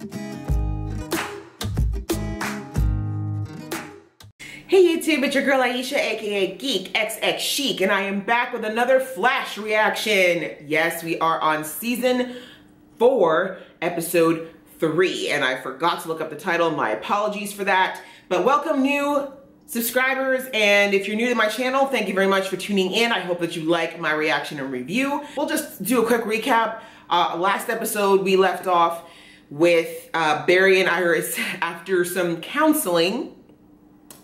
Hey YouTube, it's your girl Aisha, aka Geek XX Chic, and I am back with another Flash reaction. Yes, we are on season 4, episode 3, and I forgot to look up the title. My apologies for that. But welcome new subscribers, and if you're new to my channel, thank you very much for tuning in. I hope that you like my reaction and review. We'll just do a quick recap. Last episode we left off with Barry and Iris after some counseling.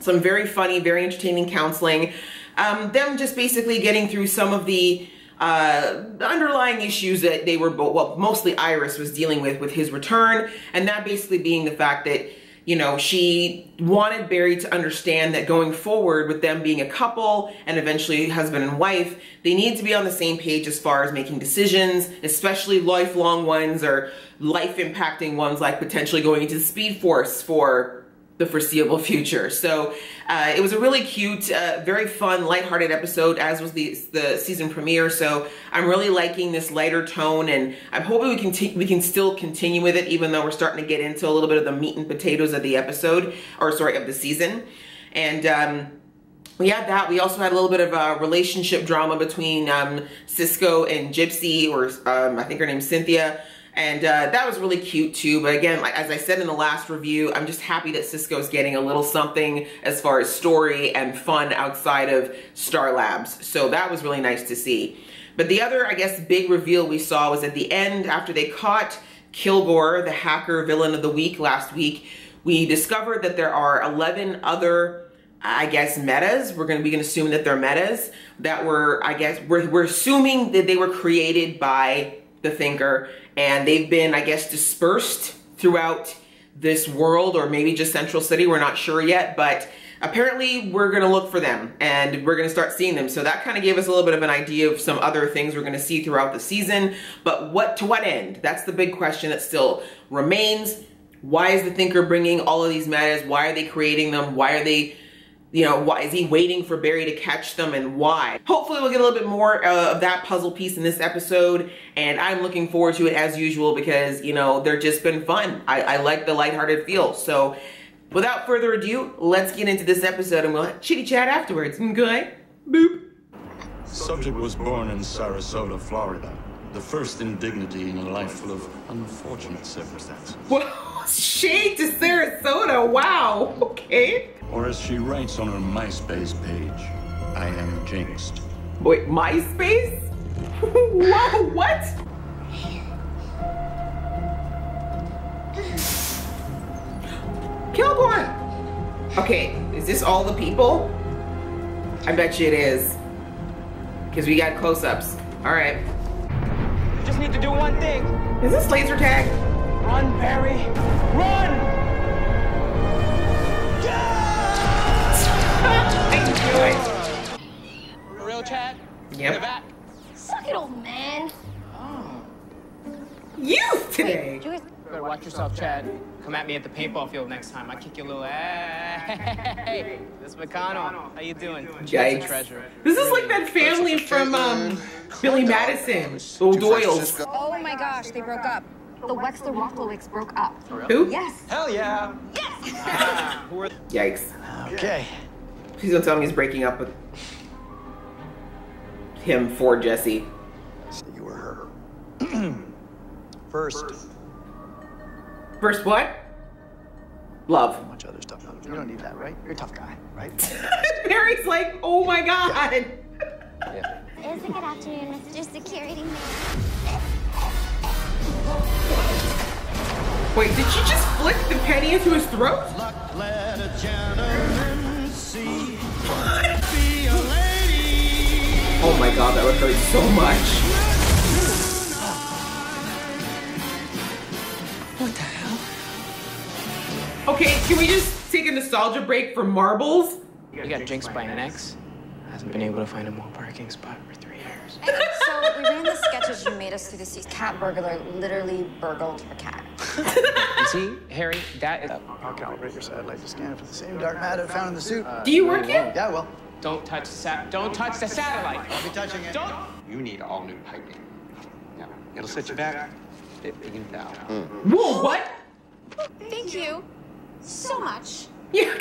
Some very funny, very entertaining counseling. Them just basically getting through some of the underlying issues that they were both, well, mostly Iris was dealing with his return. And that basically being the fact that, you know, she wanted Barry to understand that going forward with them being a couple and eventually husband and wife, they need to be on the same page as far as making decisions, especially lifelong ones or life impacting ones like potentially going into the Speed Force for the foreseeable future. So it was a really cute, very fun, lighthearted episode, as was the season premiere. So I'm really liking this lighter tone, and I'm hoping we can still continue with it, even though we're starting to get into a little bit of the meat and potatoes of the episode, or sorry, of the season. And we had that. We also had a little bit of a relationship drama between Cisco and Gypsy, or I think her name's Cynthia. And that was really cute too. But again, like, as I said in the last review, I'm just happy that Cisco's getting a little something as far as story and fun outside of Star Labs. So that was really nice to see. But the other, I guess, big reveal we saw was at the end, after they caught Kilgore, the hacker villain of the week last week, we discovered that there are 11 other, I guess, metas. We can assume that they're metas that were, I guess, we're assuming that they were created by the Thinker, and they've been, I guess, dispersed throughout this world, or maybe just Central City. We're not sure yet, but apparently we're gonna look for them and we're gonna start seeing them. So that kind of gave us a little bit of an idea of some other things we're gonna see throughout the season. But to what end? That's the big question that still remains. Why is the Thinker bringing all of these metas? Why are they creating them? Why are they, you know, why is he waiting for Barry to catch them, and why? Hopefully we'll get a little bit more of that puzzle piece in this episode, and I'm looking forward to it as usual because, you know, they're just been fun. I like the lighthearted feel. So without further ado, let's get into this episode and we'll chitty chat afterwards. Okay? Boop. Subject was born in Sarasota, Florida. The first indignity in a life full of unfortunate circumstances. Whoa, shade to Sarasota, wow, okay. Or as she writes on her MySpace page, I am jinxed. Wait, MySpace? Whoa, what? Kilgore! Okay, is this all the people? I bet you it is. Because we got close-ups. Alright. Just need to do one thing. Is this laser tag? Run, Barry. Run! I knew it. Real chat? Yep. In the back. Suck it, old man. Oh. Youth today. Better watch yourself, Chad. Come at me at the paintball field next time. I kick your little ass. Hey, this is McConnell. How you doing? Yikes. Treasure. This is like that family from Billy Madison, O'Doyle's. Oh my gosh, they broke up. The Wexler Wafflewicks broke up. Who? Yes. Hell yeah. Yes. Who are Yikes. Okay. She's gonna tell me he's breaking up with him for Jesse. You were her. First. First what? Love. Much other stuff. You don't need that, right? You're a tough guy, right? Barry's like, oh my god. Yeah. It's a good afternoon, Mr. Security Man. Wait, did she just flick the penny into his throat? Oh my god, that would hurt so much. What the hell? Okay, can we just take a nostalgia break for marbles? You got jinxed by an ex. Hasn't been able to find a more parking spot for 3 years. So we ran the sketches you made us through the season. Cat burglar literally burgled a cat. You see, Harry, that is... I'll calibrate your satellite to scan for the same dark matter found in the suit. Do you work here? Yeah, well. Don't touch the satellite. I'll be touching it. Don't. You need all new piping. Yeah, it'll set you back 15,000. Whoa, what? Thank you so much. Yeah. You've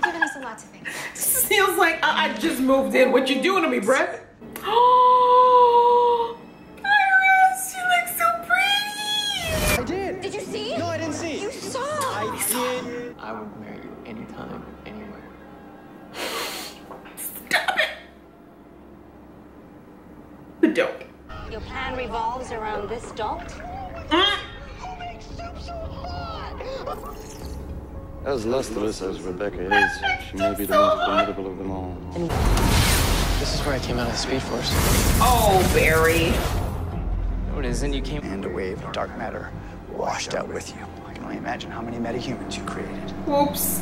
given us a lot to think about. Feels like I just moved in. What you doing to me, Brett? Oh, Iris, you look so pretty. I did. Did you see? No, I didn't see. You saw. I did. I would marry you anytime, anywhere. Stop it. But don't. Your plan revolves around this dot? As lustrous as Rebecca is, she may be the most formidable of them all. This is where I came out of the Speed Force. Oh, Barry. No, it isn't. You came. And a wave of dark matter washed out with you. I can only imagine how many metahumans you created. Whoops.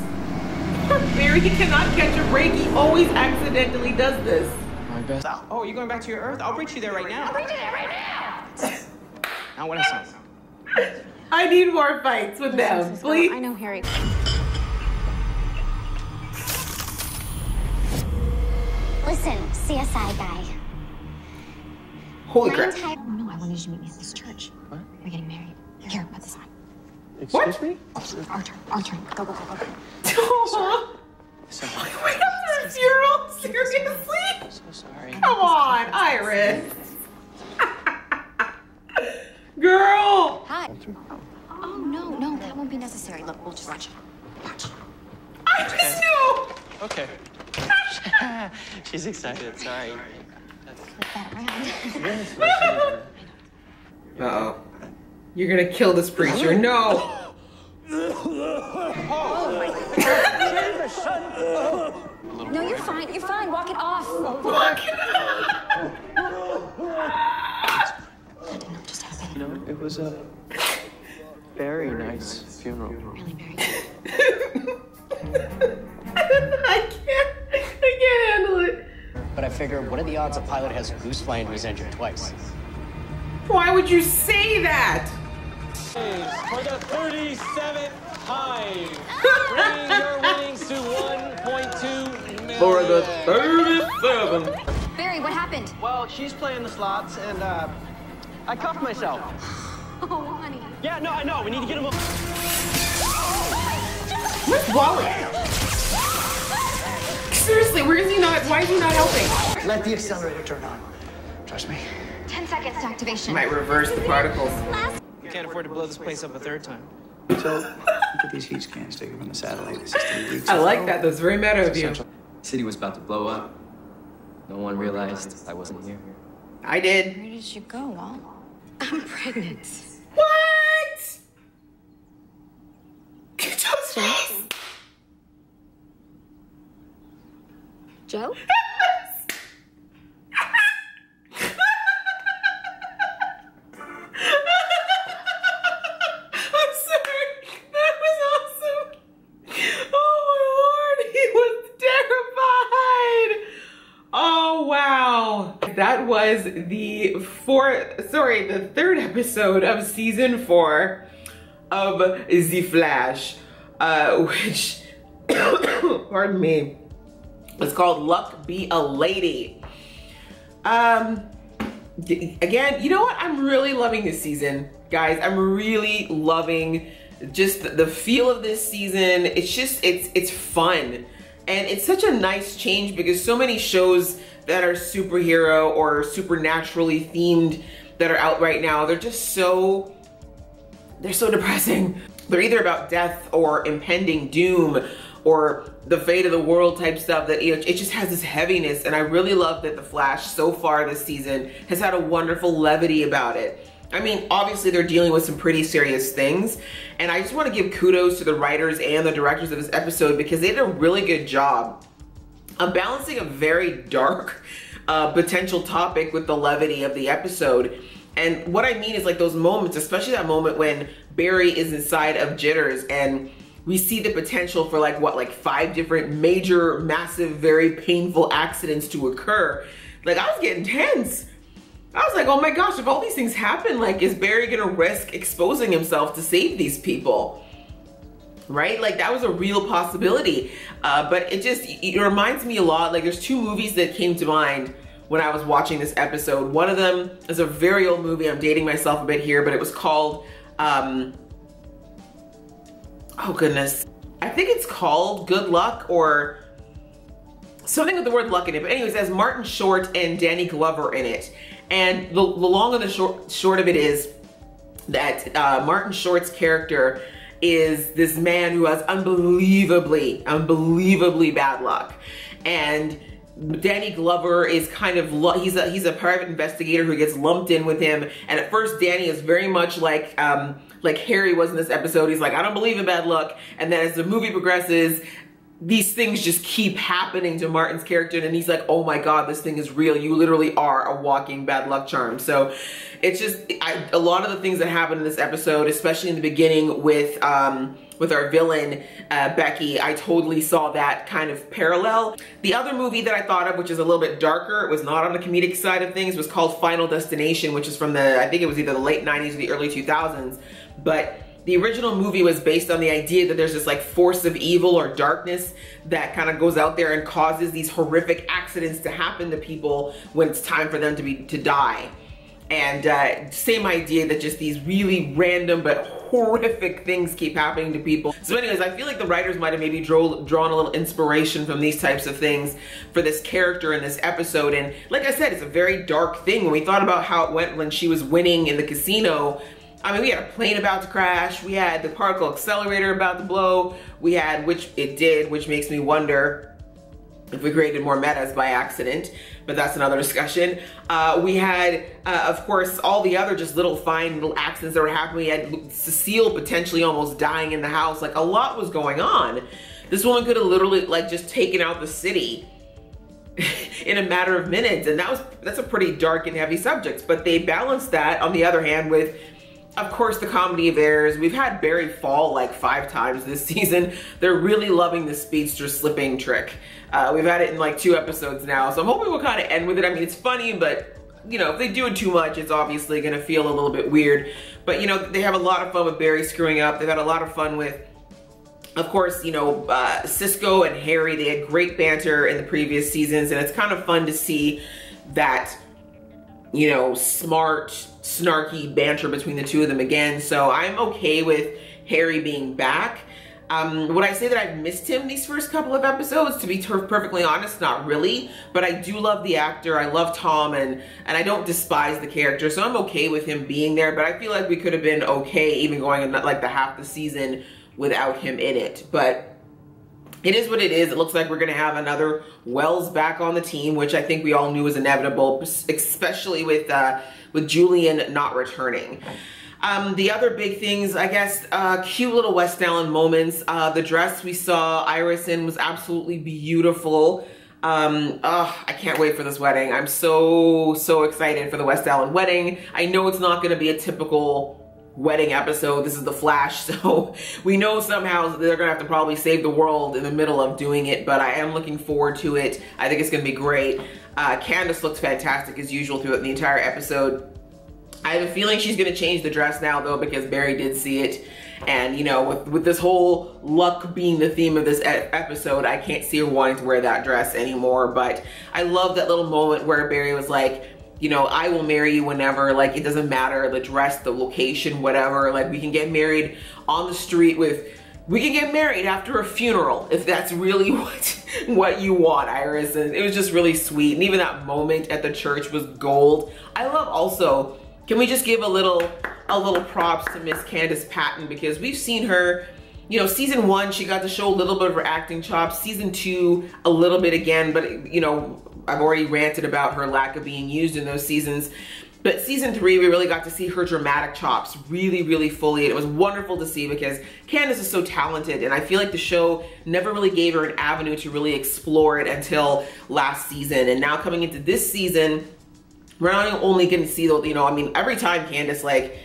Barry, he cannot catch a break. He always accidentally does this. My best. Oh, you're going back to your Earth? I'll bring you there right now. Now what else? I need more fights with them, please. I know Harry. Listen, CSI guy. Holy My crap. entire No, I wanted you to meet me at this church. What? We're getting married. Here, put this on. Excuse me? Our turn. Our turn. Go, go, go, go, go. Aw. So, Wait after a funeral? Seriously? so sorry. Come on, Iris. Girl. Hi. Oh, no, that won't be necessary. Look, we'll just watch. Watch. Iris, no. Okay. She's excited. Sorry. Flip that around. Uh-oh. You're gonna kill this preacher. No. No, you're fine. You're fine. Walk it off. That did not just happen. You know, it was a very nice funeral. Really very I can't handle it. But I figure, what are the odds a pilot has a goose fly into his engine twice? Why would you say that? For the 37th time, bringing your winnings to 1.2 million. For the 37th. Barry, what happened? Well, she's playing the slots, and I cuffed myself. Oh, honey. Yeah, no, I know. We need to get him. Where's Wally? Seriously, where is he not? Why is he not helping? Let the accelerator turn on. Trust me. 10 seconds to activation. Might reverse the particles. We can't afford to blow this place up a third time. So, look at these heat scans taken from the satellite. This is 3 weeks. I like that. That's very meta of you. The city was about to blow up. No one realized I wasn't here. I did. Where did you go, Walt? I'm pregnant. What? Just face. Joe? I'm sorry. That was awesome. Oh my lord, he was terrified. Oh wow. That was the third episode of season 4 of The Flash, which, pardon me, it's called Luck Be a Lady. Again, you know what? I'm really loving this season, guys. I'm really loving just the feel of this season. It's fun. And it's such a nice change because so many shows that are superhero or supernaturally themed that are out right now, they're so depressing. They're either about death or impending doom or the fate of the world type stuff that, you know, it just has this heaviness. And I really love that The Flash so far this season has had a wonderful levity about it. I mean, obviously they're dealing with some pretty serious things. And I just want to give kudos to the writers and the directors of this episode because they did a really good job of balancing a very dark potential topic with the levity of the episode. And what I mean is like those moments, especially that moment when Barry is inside of Jitters and we see the potential for like 5 different major, massive, very painful accidents to occur. Like I was getting tense. I was like, oh my gosh, if all these things happen, like is Barry gonna risk exposing himself to save these people? Right? Like that was a real possibility. But it reminds me a lot, like there's 2 movies that came to mind when I was watching this episode. One of them is a very old movie. I'm dating myself a bit here, but it was called oh goodness, I think it's called Good Luck or something with the word luck in it. But anyways, it has Martin Short and Danny Glover in it. And the long and the short of it is that Martin Short's character is this man who has unbelievably bad luck. And Danny Glover is kind of, he's a private investigator who gets lumped in with him. And at first Danny is very much like Harry was in this episode. He's like, I don't believe in bad luck. And then as the movie progresses, these things just keep happening to Martin's character, and he's like, oh my God, this thing is real. You literally are a walking bad luck charm. So it's just, a lot of the things that happen in this episode, especially in the beginning with our villain, Becky, I totally saw that kind of parallel. The other movie that I thought of, which is a little bit darker, it was not on the comedic side of things, was called Final Destination, which is from I think it was either the late 90s or the early 2000s. But the original movie was based on the idea that there's this like force of evil or darkness that kind of goes out there and causes these horrific accidents to happen to people when it's time for them to die. And same idea that just these really random but horrific things keep happening to people. So anyways, I feel like the writers might have maybe drawn a little inspiration from these types of things for this character in this episode. And like I said, it's a very dark thing. When we thought about how it went when she was winning in the casino, I mean, we had a plane about to crash, we had the particle accelerator about to blow, we had, which it did, which makes me wonder if we created more metas by accident, but that's another discussion. We had, of course, all the other just little accidents that were happening. We had Cecile potentially almost dying in the house. Like, a lot was going on. This woman could have literally like just taken out the city in a matter of minutes, and that's a pretty dark and heavy subject. But they balanced that, on the other hand, with, of course, the comedy of errors. We've had Barry fall like 5 times this season. They're really loving the speedster slipping trick. We've had it in like 2 episodes now, so I'm hoping we'll kind of end with it. I mean, it's funny, but you know, if they do it too much, it's obviously gonna feel a little bit weird. But you know, they have a lot of fun with Barry screwing up. They've had a lot of fun with, of course, you know, Cisco and Harry. They had great banter in the previous seasons, and it's kind of fun to see that, you know, smart, snarky banter between the two of them again. So I'm okay with Harry being back. Would I say that I've missed him these first couple of episodes? To be perfectly honest, not really. But I do love the actor. I love Tom, and I don't despise the character. So I'm okay with him being there. But I feel like we could have been okay even going in like the half the season without him in it. But it is what it is. It looks like we're going to have another Wells back on the team, which I think we all knew was inevitable, especially with Julian not returning. The other big things, I guess, cute little Westallen moments. The dress we saw Iris in was absolutely beautiful. I can't wait for this wedding. I'm so excited for the Westallen wedding. I know it's not going to be a typical wedding episode. This is The Flash, so we know somehow they're gonna have to probably save the world in the middle of doing it, but I am looking forward to it. I think it's gonna be great. Candace looks fantastic as usual throughout the entire episode. I have a feeling she's gonna change the dress now though, because Barry did see it, and you know, with this whole luck being the theme of this episode, I can't see her wanting to wear that dress anymore. But I love that little moment where Barry was like, you know, I will marry you whenever, like, it doesn't matter, the dress, the location, whatever, like, we can get married on the street we can get married after a funeral, if that's really what you want, Iris. And it was just really sweet, and even that moment at the church was gold. I love also, can we just give a little props to Miss Candace Patton, because we've seen her, you know, season 1, she got to show a little bit of her acting chops, season 2, a little bit again, but you know, I've already ranted about her lack of being used in those seasons. But season 3, we really got to see her dramatic chops really fully. And it was wonderful to see, because Candace is so talented, and I feel like the show never really gave her an avenue to really explore it until last season. And now coming into this season, we're not only going to see, you know, I mean, every time Candace like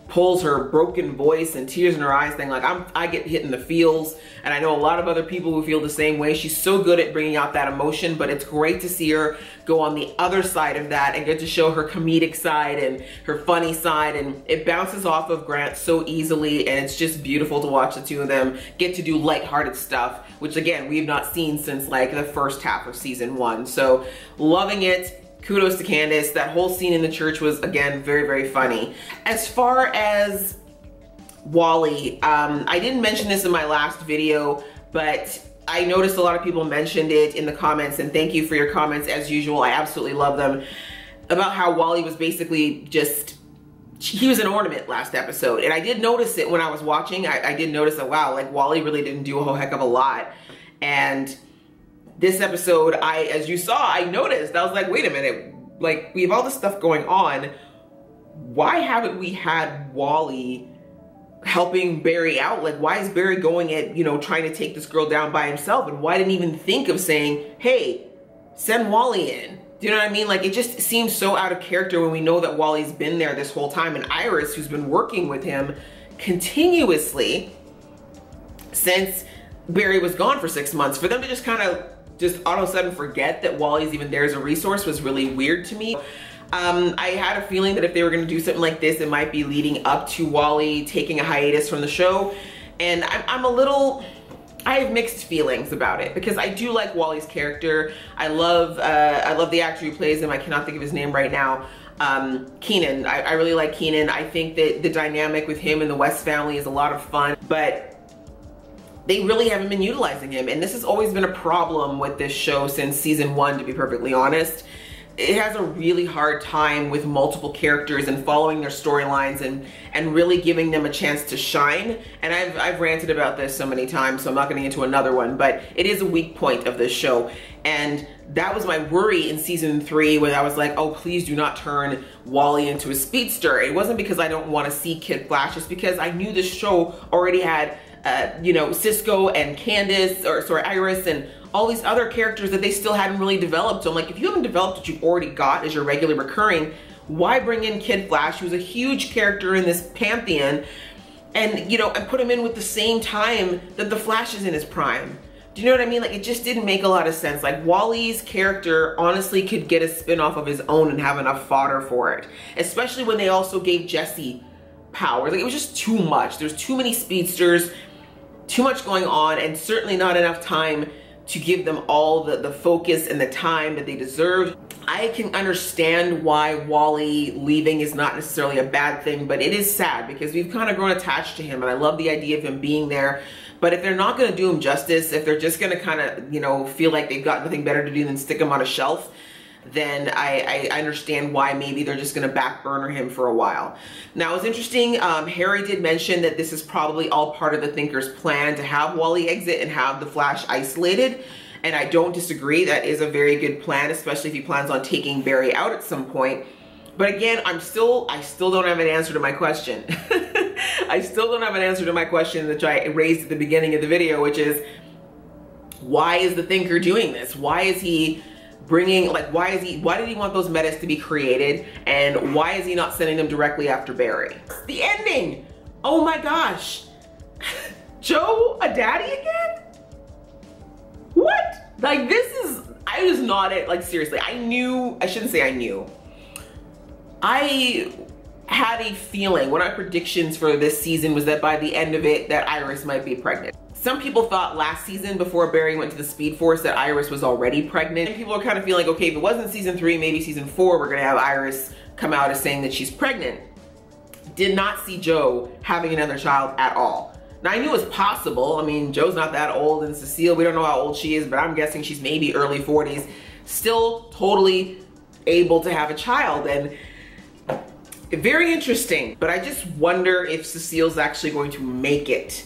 pulls her broken voice and tears in her eyes thing, like I get hit in the feels, and I know a lot of other people who feel the same way. She's so good at bringing out that emotion, but it's great to see her go on the other side of that and get to show her comedic side and her funny side, and it bounces off of Grant so easily, and it's just beautiful to watch the two of them get to do lighthearted stuff, which again, we've not seen since like the first half of season 1. So loving it. Kudos to Candace. That whole scene in the church was, again, very funny. As far as Wally. I didn't mention this in my last video, but I noticed a lot of people mentioned it in the comments, and thank you for your comments as usual. I absolutely love them, about how Wally was basically just, he was an ornament last episode. And I did notice it when I was watching. I did notice that, wow, like Wally really didn't do a whole heck of a lot. And this episode, as you saw, I noticed, I was like, wait a minute, like we have all this stuff going on. Why haven't we had Wally helping Barry out? Like, why is Barry going at, you know, trying to take this girl down by himself? And why didn't he even think of saying, hey, send Wally in? Do you know what I mean? Like, it just seems so out of character when we know that Wally's been there this whole time, and Iris, who's been working with him continuously since Barry was gone for 6 months, for them to just kind of just all of a sudden forget that Wally's even there as a resource was really weird to me. I had a feeling that if they were gonna do something like this, it might be leading up to Wally taking a hiatus from the show. And I have mixed feelings about it, because I do like Wally's character. I love the actor who plays him. I cannot think of his name right now. Keenan. I really like Keenan. I think that the dynamic with him and the West family is a lot of fun, but they really haven't been utilizing him. And this has always been a problem with this show since season 1, to be perfectly honest. It has a really hard time with multiple characters and following their storylines and really giving them a chance to shine. And I've ranted about this so many times, so I'm not getting into another one, but it is a weak point of this show. And that was my worry in season 3, when I was like, oh, please do not turn Wally into a speedster. It wasn't because I don't want to see Kid Flash, it's because I knew this show already had you know, Cisco and Candace, or sorry, Iris, and all these other characters that they still hadn't really developed. So I'm like, if you haven't developed what you've already got as your regular recurring, why bring in Kid Flash, who's a huge character in this pantheon, and, you know, and put him in with the same time that the Flash is in his prime? Do you know what I mean? Like, it just didn't make a lot of sense. Like, Wally's character honestly could get a spin-off of his own and have enough fodder for it, especially when they also gave Jesse powers. Like, it was just too much. There's too many speedsters, too much going on, and certainly not enough time to give them all the focus and the time that they deserve. I can understand why Wally leaving is not necessarily a bad thing, but it is sad because we've kind of grown attached to him, and I love the idea of him being there. But if they're not gonna do him justice, if they're just gonna kind of, you know, feel like they've got nothing better to do than stick him on a shelf, then I understand why maybe they're just gonna back burner him for a while. Now, it's interesting, Harry did mention that this is probably all part of the Thinker's plan to have Wally exit and have the Flash isolated. And I don't disagree, that is a very good plan, especially if he plans on taking Barry out at some point. But again, I still don't have an answer to my question. I still don't have an answer to my question that I raised at the beginning of the video, which is, why is the Thinker doing this? Why is he bringing, like, why did he want those metas to be created, and why is he not sending them directly after Barry? The ending! Oh my gosh! Joe a daddy again? What? Like, I was not it, like, seriously, I shouldn't say I knew. I had a feeling, one of my predictions for this season was that by the end of it, that Iris might be pregnant. Some people thought last season, before Barry went to the Speed Force, that Iris was already pregnant. And people are kind of feeling, okay, if it wasn't season 3, maybe season 4, we're gonna have Iris come out as saying that she's pregnant. Did not see Joe having another child at all. Now, I knew it was possible. I mean, Joe's not that old, and Cecile, we don't know how old she is, but I'm guessing she's maybe early 40s. Still totally able to have a child, and very interesting. But I just wonder if Cecile's actually going to make it.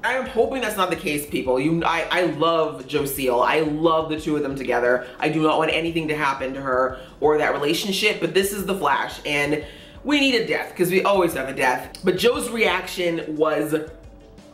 I am hoping that's not the case, people. I love Joseel. I love the two of them together. I do not want anything to happen to her or that relationship, but this is the Flash, and we need a death, because we always have a death. But Joe's reaction was,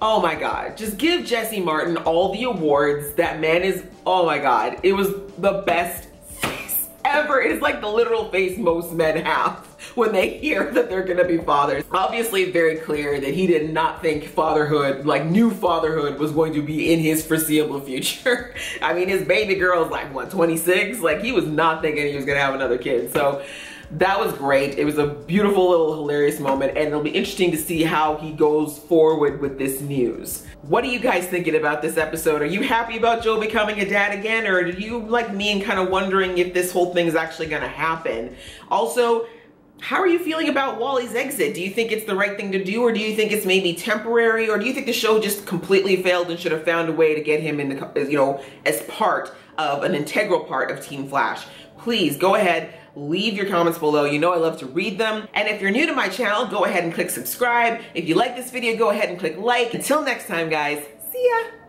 oh my God, just give Jesse Martin all the awards. That man is, oh my God, it was the best face ever. It is like the literal face most men have when they hear that they're gonna be fathers. Obviously very clear that he did not think fatherhood, like new fatherhood, was going to be in his foreseeable future. I mean, his baby girl is like, what, 26? Like, he was not thinking he was gonna have another kid. So that was great. It was a beautiful little hilarious moment, and it'll be interesting to see how he goes forward with this news. What are you guys thinking about this episode? Are you happy about Joe becoming a dad again, or are you like me and kind of wondering if this whole thing is actually gonna happen? Also, How are you feeling about Wally's exit? Do you think it's the right thing to do, or do you think it's maybe temporary, or do you think the show just completely failed and should have found a way to get him in the, you know, as part of an integral part of Team Flash? Please go ahead, leave your comments below. You know I love to read them. And if you're new to my channel, go ahead and click subscribe. If you like this video, go ahead and click like. Until next time, guys, see ya.